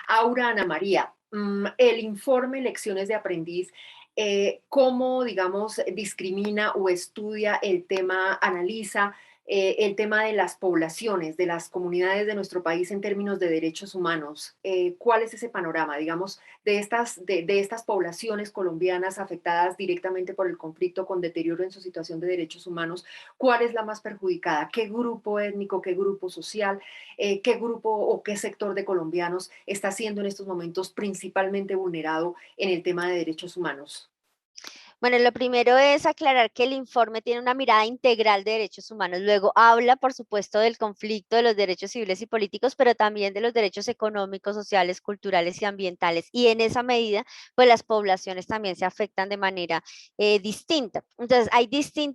Aura, Ana María, el informe Lecciones de Aprendiz, ¿cómo, digamos, discrimina o estudia el tema, analiza el tema de las poblaciones, de las comunidades de nuestro país en términos de derechos humanos? ¿Cuál es ese panorama, digamos, de estas poblaciones colombianas afectadas directamente por el conflicto con deterioro en su situación de derechos humanos? ¿Cuál es la más perjudicada? ¿Qué grupo étnico, qué grupo social, qué grupo o qué sector de colombianos está siendo en estos momentos principalmente vulnerado en el tema de derechos humanos? Bueno, lo primero es aclarar que el informe tiene una mirada integral de derechos humanos. Luego habla, por supuesto, del conflicto de los derechos civiles y políticos, pero también de los derechos económicos, sociales, culturales y ambientales. Y en esa medida, pues las poblaciones también se afectan de manera distinta. Entonces,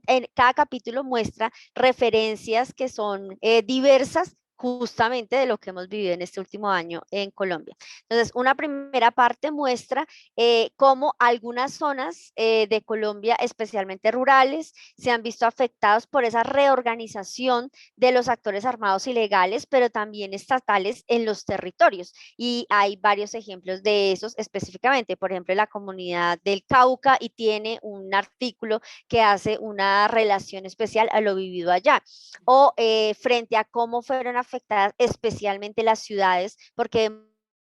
en cada capítulo muestra referencias que son diversas justamente de lo que hemos vivido en este último año en Colombia. Entonces, una primera parte muestra cómo algunas zonas de Colombia, especialmente rurales, se han visto afectados por esa reorganización de los actores armados ilegales, pero también estatales en los territorios. Y hay varios ejemplos de esos específicamente, por ejemplo, la comunidad del Cauca, y tiene un artículo que hace una relación especial a lo vivido allá. O frente a cómo fueron afectadas especialmente las ciudades, porque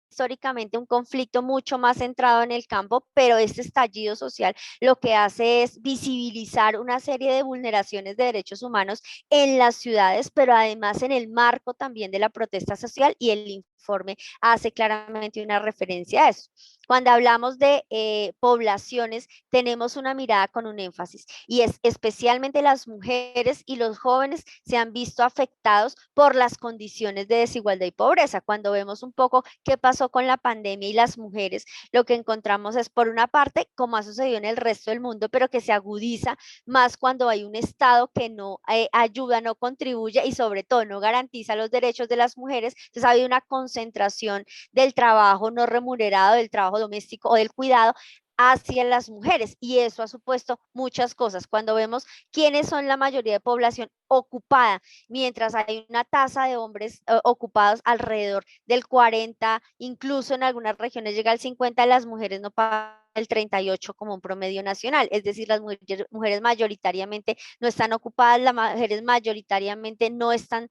históricamente un conflicto mucho más centrado en el campo, pero este estallido social lo que hace es visibilizar una serie de vulneraciones de derechos humanos en las ciudades, pero además en el marco también de la protesta social, y el informe hace claramente una referencia a eso. Cuando hablamos de poblaciones, tenemos una mirada con un énfasis, y es especialmente las mujeres y los jóvenes se han visto afectados por las condiciones de desigualdad y pobreza. Cuando vemos un poco qué pasó con la pandemia y las mujeres, lo que encontramos es, por una parte, como ha sucedido en el resto del mundo, pero que se agudiza más cuando hay un Estado que no ayuda, no contribuye y sobre todo no garantiza los derechos de las mujeres. Entonces ha habido una concentración del trabajo no remunerado, del trabajo doméstico o del cuidado hacia las mujeres, y eso ha supuesto muchas cosas. Cuando vemos quiénes son la mayoría de población ocupada, mientras hay una tasa de hombres ocupados alrededor del 40, incluso en algunas regiones llega al 50, las mujeres no pagan el 38 como un promedio nacional. Es decir, las mujeres mayoritariamente no están ocupadas, las mujeres mayoritariamente no están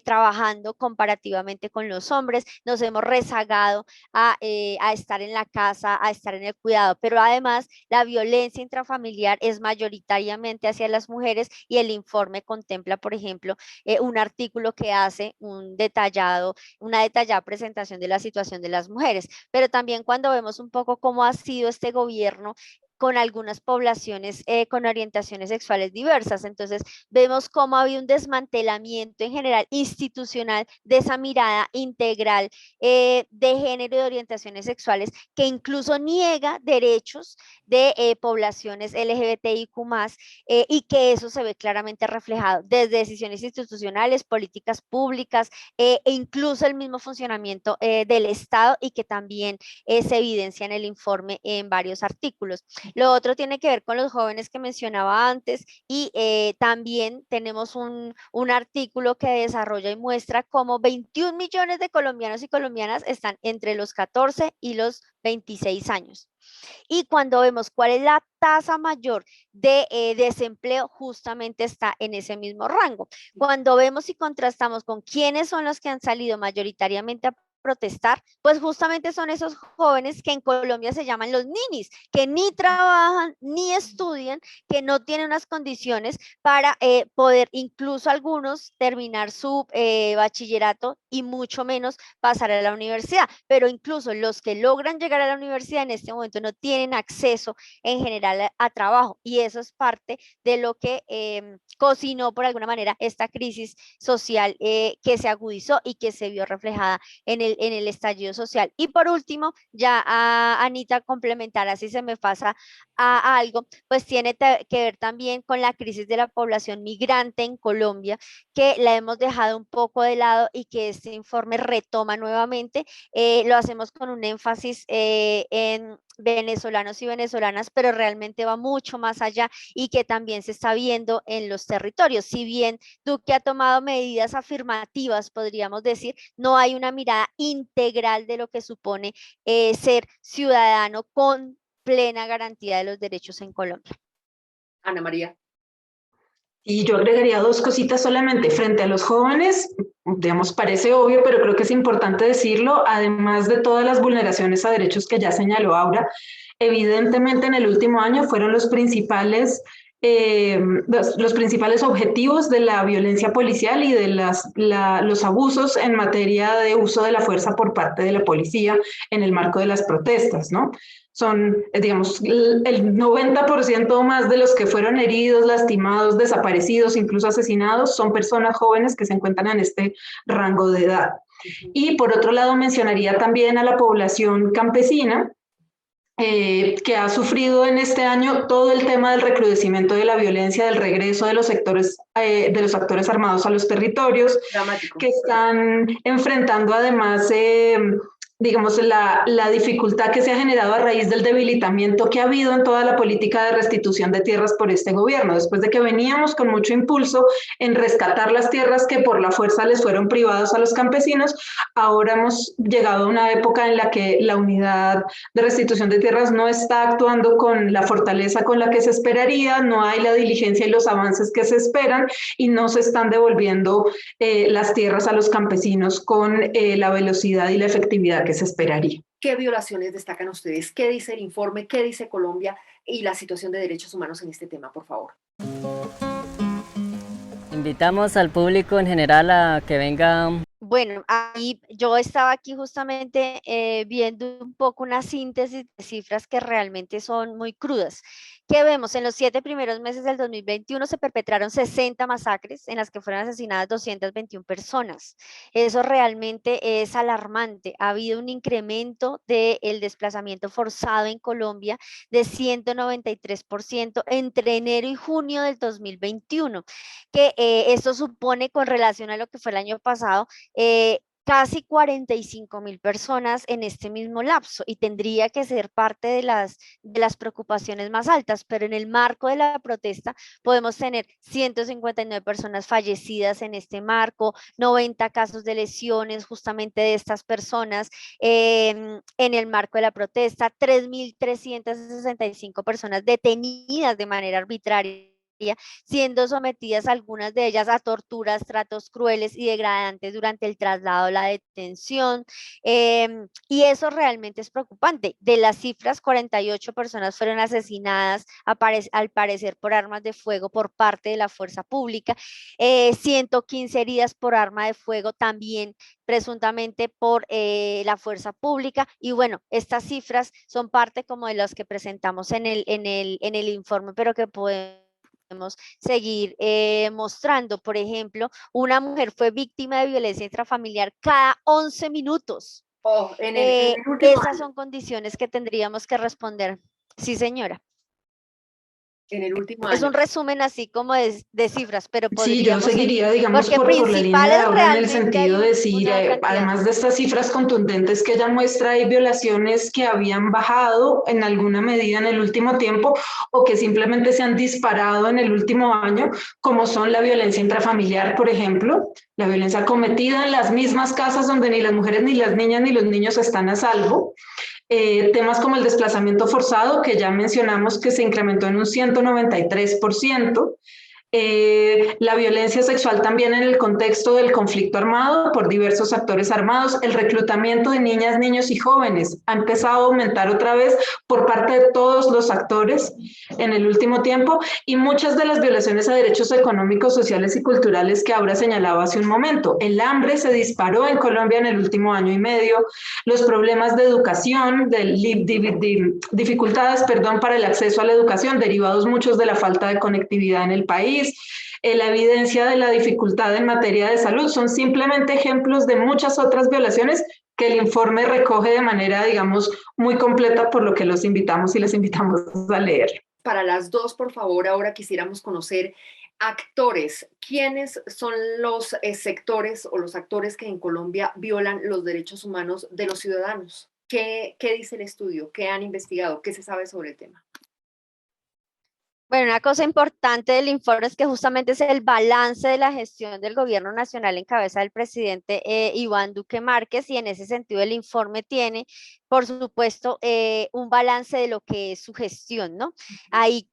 trabajando comparativamente con los hombres. Nos hemos rezagado a estar en la casa, a estar en el cuidado, pero además la violencia intrafamiliar es mayoritariamente hacia las mujeres, y el informe contempla, por ejemplo, un artículo que hace una detallada presentación de la situación de las mujeres. Pero también cuando vemos un poco cómo ha sido este gobierno con algunas poblaciones con orientaciones sexuales diversas. Entonces, vemos cómo ha habido un desmantelamiento en general institucional de esa mirada integral de género y de orientaciones sexuales, que incluso niega derechos de poblaciones LGBTIQ+, y que eso se ve claramente reflejado desde decisiones institucionales, políticas públicas, e incluso el mismo funcionamiento del Estado, y que también se evidencia en el informe en varios artículos. Lo otro tiene que ver con los jóvenes que mencionaba antes, y también tenemos un artículo que desarrolla y muestra cómo 21 millones de colombianos y colombianas están entre los 14 y los 26 años. Y cuando vemos cuál es la tasa mayor de desempleo, justamente está en ese mismo rango. Cuando vemos y contrastamos con quiénes son los que han salido mayoritariamente a protestar, pues justamente son esos jóvenes que en Colombia se llaman los ninis, que ni trabajan ni estudian, que no tienen unas condiciones para poder, incluso algunos, terminar su bachillerato y mucho menos pasar a la universidad. Pero incluso los que logran llegar a la universidad en este momento no tienen acceso en general a trabajo, y eso es parte de lo que cocinó por alguna manera esta crisis social que se agudizó y que se vio reflejada en el estallido social. Y por último, ya a Anita complementar, así se me pasa a algo, pues tiene que ver también con la crisis de la población migrante en Colombia, que la hemos dejado un poco de lado y que este informe retoma nuevamente. Lo hacemos con un énfasis en venezolanos y venezolanas, pero realmente va mucho más allá, y que también se está viendo en los territorios. Si bien Duque ha tomado medidas afirmativas, podríamos decir, no hay una mirada integral de lo que supone ser ciudadano con plena garantía de los derechos en Colombia. Ana María. Y yo agregaría dos cositas solamente. Frente a los jóvenes, digamos, parece obvio, pero creo que es importante decirlo, además de todas las vulneraciones a derechos que ya señaló Aura, evidentemente en el último año fueron los principales objetivos de la violencia policial y de los abusos en materia de uso de la fuerza por parte de la policía en el marco de las protestas, ¿no? Son, digamos, el 90% más de los que fueron heridos, lastimados, desaparecidos, incluso asesinados, son personas jóvenes que se encuentran en este rango de edad. Y por otro lado, mencionaría también a la población campesina, que ha sufrido en este año todo el tema del recrudecimiento de la violencia, del regreso de los actores armados a los territorios, Dramático. que están enfrentando además, digamos, la dificultad que se ha generado a raíz del debilitamiento que ha habido en toda la política de restitución de tierras por este gobierno, después de que veníamos con mucho impulso en rescatar las tierras que por la fuerza les fueron privadas a los campesinos. Ahora hemos llegado a una época en la que la unidad de restitución de tierras no está actuando con la fortaleza con la que se esperaría, no hay la diligencia y los avances que se esperan y no se están devolviendo las tierras a los campesinos con la velocidad y la efectividad que se esperaría. ¿Qué violaciones destacan ustedes? ¿Qué dice el informe? ¿Qué dice Colombia y la situación de derechos humanos en este tema, por favor? Invitamos al público en general a que venga. Bueno, ahí yo estaba aquí justamente viendo un poco una síntesis de cifras que realmente son muy crudas. ¿Qué vemos? En los 7 primeros meses del 2021 se perpetraron 60 masacres en las que fueron asesinadas 221 personas. Eso realmente es alarmante. Ha habido un incremento del desplazamiento forzado en Colombia de 193% entre enero y junio del 2021, que esto supone con relación a lo que fue el año pasado, casi 45.000 personas en este mismo lapso y tendría que ser parte de las preocupaciones más altas, pero en el marco de la protesta podemos tener 159 personas fallecidas en este marco, 90 casos de lesiones justamente de estas personas en el marco de la protesta, 3.365 personas detenidas de manera arbitraria, siendo sometidas algunas de ellas a torturas, tratos crueles y degradantes durante el traslado, la detención, y eso realmente es preocupante. De las cifras, 48 personas fueron asesinadas al parecer por armas de fuego por parte de la fuerza pública, 115 heridas por arma de fuego también presuntamente por la fuerza pública. Y bueno, estas cifras son parte como de las que presentamos en el informe, pero que podemos seguir mostrando. Por ejemplo, una mujer fue víctima de violencia intrafamiliar cada 11 minutos. Oh, en el último Esas año. son condiciones que tendríamos que responder. Sí, señora. En el último Es año. un resumen así como de cifras, pero Sí, yo podríamos seguir, seguiría, digamos, porque por la línea de principales ahora en el realmente hay sentido de decir, una cantidad. además de estas cifras contundentes que ella muestra, hay violaciones que habían bajado en alguna medida en el último tiempo o que simplemente se han disparado en el último año, como son la violencia intrafamiliar, por ejemplo, la violencia cometida en las mismas casas donde ni las mujeres, ni las niñas, ni los niños están a salvo. Temas como el desplazamiento forzado, que ya mencionamos que se incrementó en un 193%. La violencia sexual también en el contexto del conflicto armado por diversos actores armados, el reclutamiento de niñas, niños y jóvenes ha empezado a aumentar otra vez por parte de todos los actores en el último tiempo y muchas de las violaciones a derechos económicos, sociales y culturales que Aura señalaba hace un momento. El hambre se disparó en Colombia en el último año y medio, los problemas de educación, dificultades, para el acceso a la educación, derivados muchos de la falta de conectividad en el país, la evidencia de la dificultad en materia de salud, son simplemente ejemplos de muchas otras violaciones que el informe recoge de manera, digamos, muy completa, por lo que los invitamos y les invitamos a leer. Para las dos, por favor, ahora quisiéramos conocer actores. ¿Quiénes son los sectores o los actores que en Colombia violan los derechos humanos de los ciudadanos? ¿Qué dice el estudio? ¿Qué han investigado? ¿Qué se sabe sobre el tema? Bueno, una cosa importante del informe es que justamente es el balance de la gestión del gobierno nacional en cabeza del presidente Iván Duque Márquez, y en ese sentido el informe tiene, por supuesto, un balance de lo que es su gestión, ¿no? Ahí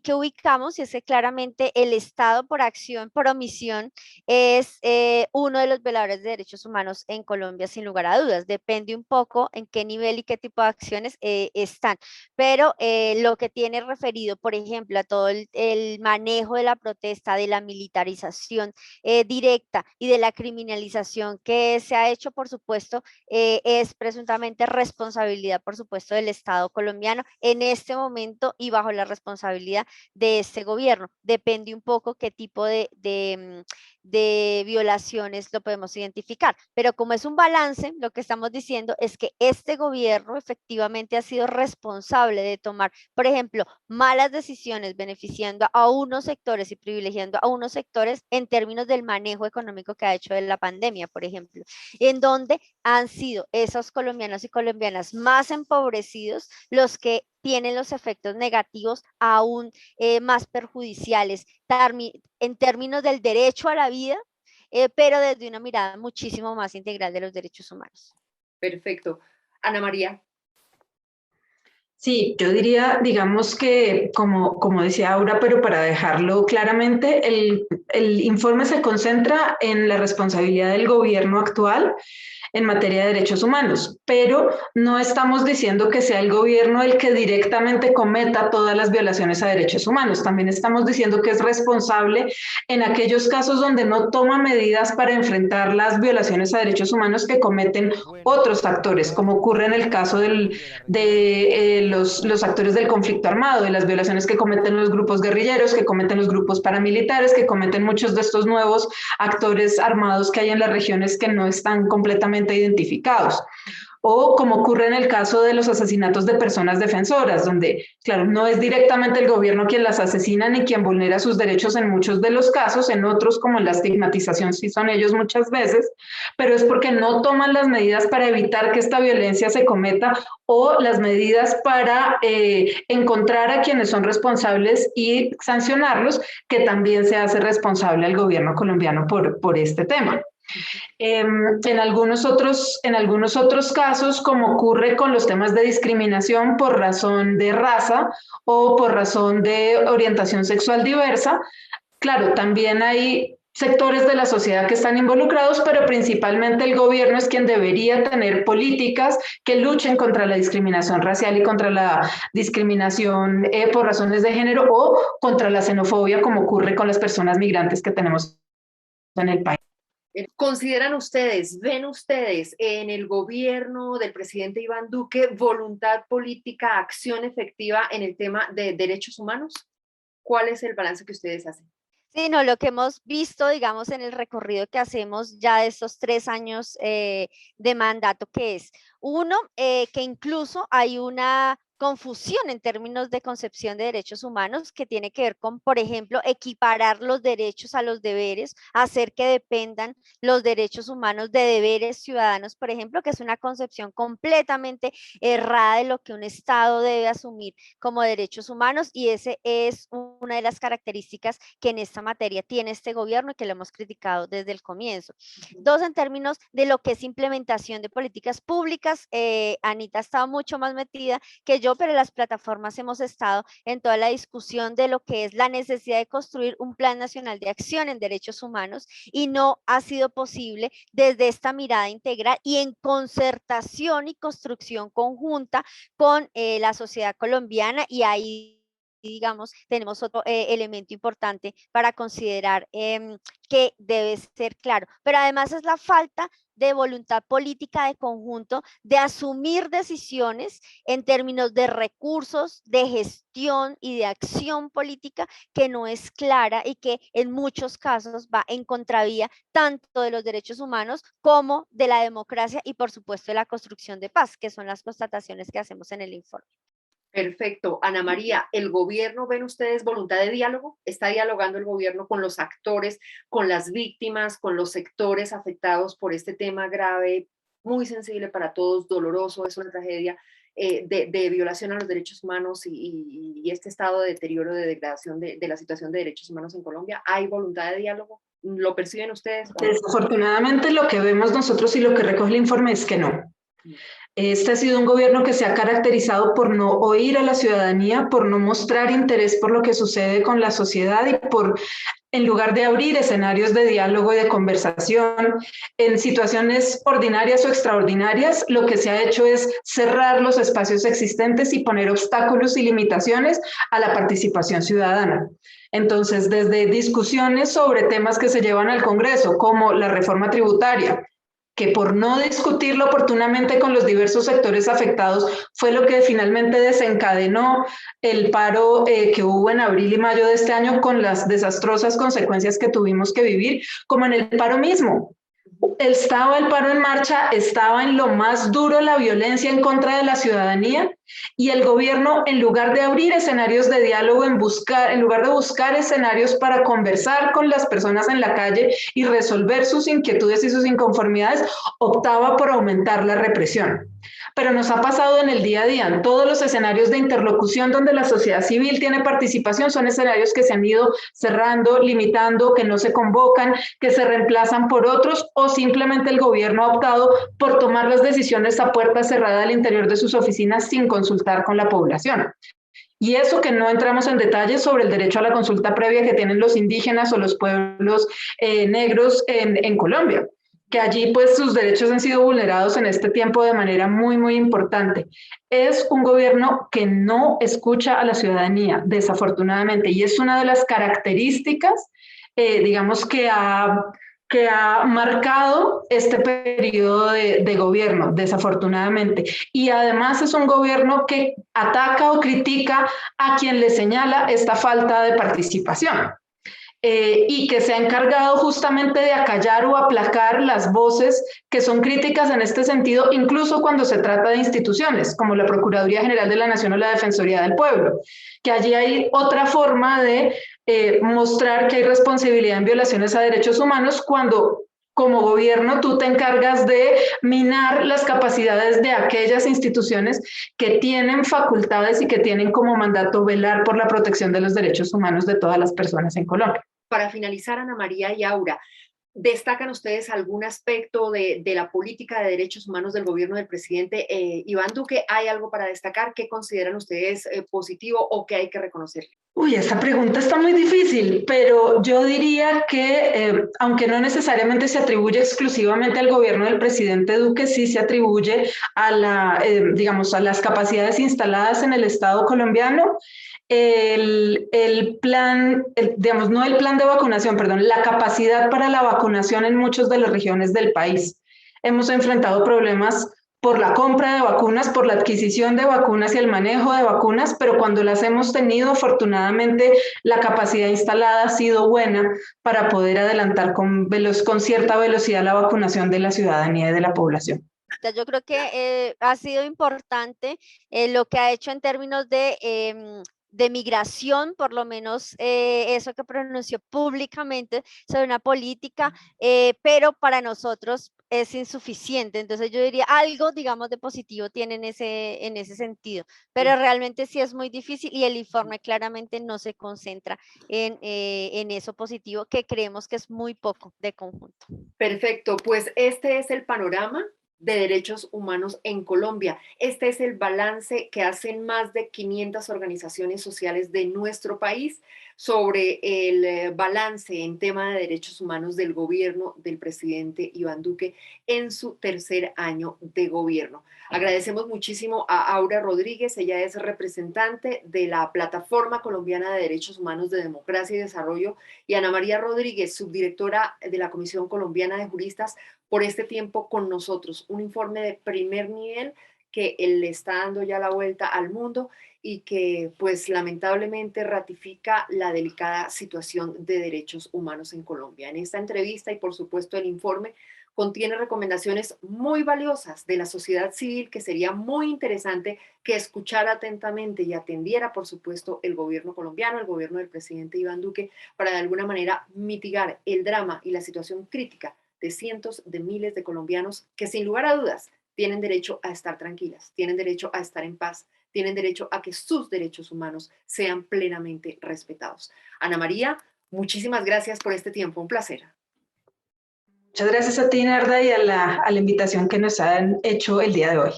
que ubicamos, y es que claramente el Estado por acción, por omisión, es uno de los violadores de derechos humanos en Colombia, sin lugar a dudas. Depende un poco en qué nivel y qué tipo de acciones están, pero lo que tiene referido, por ejemplo, a todo el manejo de la protesta, de la militarización directa y de la criminalización que se ha hecho, por supuesto, es presuntamente responsabilidad, por supuesto, del Estado colombiano en este momento y bajo la responsabilidad de este gobierno. Depende un poco qué tipo de violaciones lo podemos identificar. Pero como es un balance, lo que estamos diciendo es que este gobierno efectivamente ha sido responsable de tomar, por ejemplo, malas decisiones beneficiando a unos sectores y privilegiando a unos sectores en términos del manejo económico que ha hecho de la pandemia, por ejemplo, en donde han sido esos colombianos y colombianas más empobrecidos los que tienen los efectos negativos aún más perjudiciales en términos del derecho a la vida, pero desde una mirada muchísimo más integral de los derechos humanos. Perfecto. Ana María. Sí, yo diría, digamos que, como decía Aura, pero para dejarlo claramente, el informe se concentra en la responsabilidad del gobierno actual en materia de derechos humanos, pero no estamos diciendo que sea el gobierno el que directamente cometa todas las violaciones a derechos humanos. También estamos diciendo que es responsable en aquellos casos donde no toma medidas para enfrentar las violaciones a derechos humanos que cometen otros actores, como ocurre en el caso de los actores del conflicto armado, de las violaciones que cometen los grupos guerrilleros, que cometen los grupos paramilitares, que cometen muchos de estos nuevos actores armados que hay en las regiones que no están completamente identificados. O como ocurre en el caso de los asesinatos de personas defensoras, donde, claro, no es directamente el gobierno quien las asesina ni quien vulnera sus derechos en muchos de los casos, en otros como la estigmatización sí son ellos muchas veces, pero es porque no toman las medidas para evitar que esta violencia se cometa o las medidas para encontrar a quienes son responsables y sancionarlos, que también se hace responsable al gobierno colombiano por este tema. En algunos otros casos, como ocurre con los temas de discriminación por razón de raza o por razón de orientación sexual diversa, claro, también hay sectores de la sociedad que están involucrados, pero principalmente el gobierno es quien debería tener políticas que luchen contra la discriminación racial y contra la discriminación por razones de género o contra la xenofobia, como ocurre con las personas migrantes que tenemos en el país. ¿Consideran ustedes, ven ustedes en el gobierno del presidente Iván Duque voluntad política, acción efectiva en el tema de derechos humanos? ¿Cuál es el balance que ustedes hacen? Sí, no, lo que hemos visto, digamos, en el recorrido que hacemos ya de estos 3 años de mandato, que es uno, que incluso hay una confusión en términos de concepción de derechos humanos que tiene que ver con, por ejemplo, equiparar los derechos a los deberes, hacer que dependan los derechos humanos de deberes ciudadanos, por ejemplo, que es una concepción completamente errada de lo que un Estado debe asumir como derechos humanos, y ese es una de las características que en esta materia tiene este gobierno y que lo hemos criticado desde el comienzo. Dos, en términos de lo que es implementación de políticas públicas, Anita ha estado mucho más metida que yo, pero las plataformas hemos estado en toda la discusión de lo que es la necesidad de construir un plan nacional de acción en derechos humanos, y no ha sido posible desde esta mirada integral y en concertación y construcción conjunta con la sociedad colombiana, y ahí digamos, tenemos otro elemento importante para considerar que debe ser claro. Pero además es la falta de voluntad política de conjunto de asumir decisiones en términos de recursos, de gestión y de acción política que no es clara y que en muchos casos va en contravía tanto de los derechos humanos como de la democracia y por supuesto de la construcción de paz, que son las constataciones que hacemos en el informe. Perfecto. Ana María, ¿el gobierno, ven ustedes voluntad de diálogo? ¿Está dialogando el gobierno con los actores, con las víctimas, con los sectores afectados por este tema grave, muy sensible para todos, doloroso, es una tragedia? de violación a los derechos humanos y este estado de deterioro, de degradación de la situación de derechos humanos en Colombia? ¿Hay voluntad de diálogo? ¿Lo perciben ustedes? Desafortunadamente lo que vemos nosotros y lo que recoge el informe es que no. Este ha sido un gobierno que se ha caracterizado por no oír a la ciudadanía, por no mostrar interés por lo que sucede con la sociedad y por, en lugar de abrir escenarios de diálogo y de conversación, en situaciones ordinarias o extraordinarias, lo que se ha hecho es cerrar los espacios existentes y poner obstáculos y limitaciones a la participación ciudadana. Entonces, desde discusiones sobre temas que se llevan al Congreso, como la reforma tributaria, que por no discutirlo oportunamente con los diversos sectores afectados fue lo que finalmente desencadenó el paro que hubo en abril y mayo de este año, con las desastrosas consecuencias que tuvimos que vivir, como en el paro mismo. Estaba el paro en marcha, estaba en lo más duro la violencia en contra de la ciudadanía, y el gobierno, en lugar de abrir escenarios de diálogo, en lugar de buscar escenarios para conversar con las personas en la calle y resolver sus inquietudes y sus inconformidades, optaba por aumentar la represión. Pero nos ha pasado en el día a día. Todos los escenarios de interlocución donde la sociedad civil tiene participación son escenarios que se han ido cerrando, limitando, que no se convocan, que se reemplazan por otros, o simplemente el gobierno ha optado por tomar las decisiones a puerta cerrada al interior de sus oficinas sin consultar con la población. Y eso que no entramos en detalles sobre el derecho a la consulta previa que tienen los indígenas o los pueblos negros en Colombia, que allí pues sus derechos han sido vulnerados en este tiempo de manera muy, muy importante. Es un gobierno que no escucha a la ciudadanía, desafortunadamente, y es una de las características, digamos, que ha marcado este periodo de gobierno, desafortunadamente. Y además es un gobierno que ataca o critica a quien le señala esta falta de participación. Y que se ha encargado justamente de acallar o aplacar las voces que son críticas en este sentido, incluso cuando se trata de instituciones, como la Procuraduría General de la Nación o la Defensoría del Pueblo, que allí hay otra forma de mostrar que hay responsabilidad en violaciones a derechos humanos cuando como gobierno tú te encargas de minar las capacidades de aquellas instituciones que tienen facultades y que tienen como mandato velar por la protección de los derechos humanos de todas las personas en Colombia. Para finalizar, Ana María y Aura, ¿destacan ustedes algún aspecto de la política de derechos humanos del gobierno del presidente Iván Duque? ¿Hay algo para destacar? ¿Qué consideran ustedes positivo o qué hay que reconocer? Uy, esta pregunta está muy difícil, pero yo diría que, aunque no necesariamente se atribuye exclusivamente al gobierno del presidente Duque, sí se atribuye a digamos, a las capacidades instaladas en el Estado colombiano. El plan, digamos, no el plan de vacunación, perdón, la capacidad para la vacunación en muchas de las regiones del país. Hemos enfrentado problemas por la compra de vacunas, por la adquisición de vacunas y el manejo de vacunas, pero cuando las hemos tenido, afortunadamente, la capacidad instalada ha sido buena para poder adelantar con cierta velocidad la vacunación de la ciudadanía y de la población. Yo creo que ha sido importante lo que ha hecho en términos de migración, por lo menos eso que pronunció públicamente sobre una política, pero para nosotros es insuficiente. Entonces yo diría algo, digamos, de positivo tiene en ese sentido, pero realmente sí es muy difícil y el informe claramente no se concentra en eso positivo, que creemos que es muy poco de conjunto. Perfecto, pues este es el panorama de derechos humanos en Colombia. Este es el balance que hacen más de 500 organizaciones sociales de nuestro país sobre el balance en tema de derechos humanos del gobierno del presidente Iván Duque en su tercer año de gobierno. Agradecemos muchísimo a Aura Rodríguez, ella es representante de la Plataforma Colombiana de Derechos Humanos de Democracia y Desarrollo, y Ana María Rodríguez, subdirectora de la Comisión Colombiana de Juristas, por este tiempo con nosotros. Un informe de primer nivel que él le está dando ya la vuelta al mundo y que pues lamentablemente ratifica la delicada situación de derechos humanos en Colombia. En esta entrevista y por supuesto el informe contiene recomendaciones muy valiosas de la sociedad civil que sería muy interesante que escuchara atentamente y atendiera, por supuesto, el gobierno colombiano, el gobierno del presidente Iván Duque, para de alguna manera mitigar el drama y la situación crítica de cientos de miles de colombianos que sin lugar a dudas tienen derecho a estar tranquilas, tienen derecho a estar en paz, tienen derecho a que sus derechos humanos sean plenamente respetados. Ana María, muchísimas gracias por este tiempo, un placer. Muchas gracias a ti, Narda, y a la invitación que nos han hecho el día de hoy.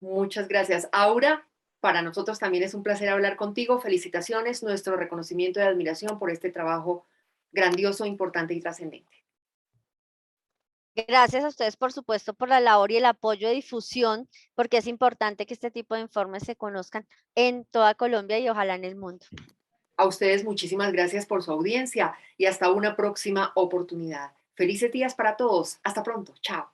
Muchas gracias. Aura, para nosotros también es un placer hablar contigo. Felicitaciones, nuestro reconocimiento y admiración por este trabajo grandioso, importante y trascendente. Gracias a ustedes, por supuesto, por la labor y el apoyo de difusión, porque es importante que este tipo de informes se conozcan en toda Colombia y ojalá en el mundo. A ustedes muchísimas gracias por su audiencia y hasta una próxima oportunidad. Felices días para todos. Hasta pronto. Chao.